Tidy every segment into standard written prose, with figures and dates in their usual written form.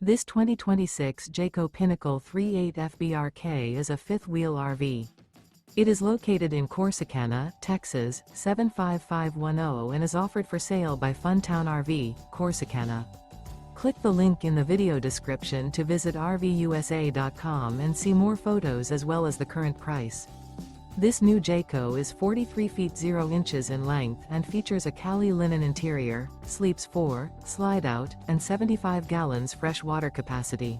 This 2026 Jayco Pinnacle 38 FBRK is a fifth-wheel RV. It is located in Corsicana, Texas, 75510 and is offered for sale by Funtown RV, Corsicana. Click the link in the video description to visit RVUSA.com and see more photos as well as the current price. This new Jayco is 43 feet 0 inches in length and features a CALLI linen interior, sleeps 4, slide-out, and 75 gallons fresh water capacity.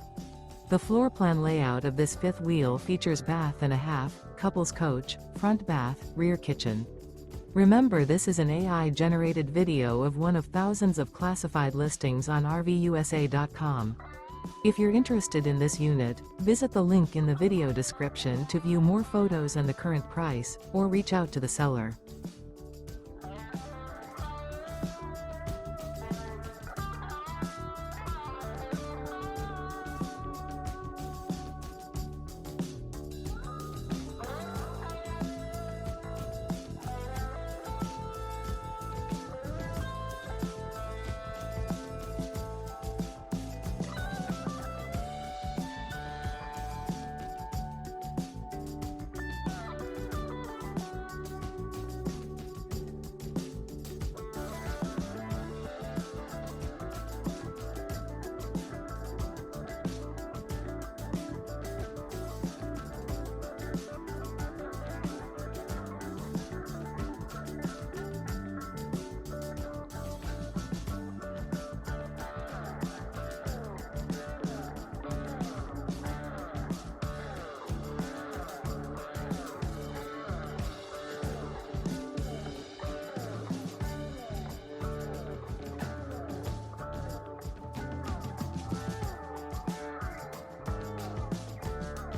The floor plan layout of this fifth wheel features bath and a half, couples coach, front bath, rear kitchen. Remember, this is an AI-generated video of one of thousands of classified listings on RVUSA.com. If you're interested in this unit, visit the link in the video description to view more photos and the current price, or reach out to the seller.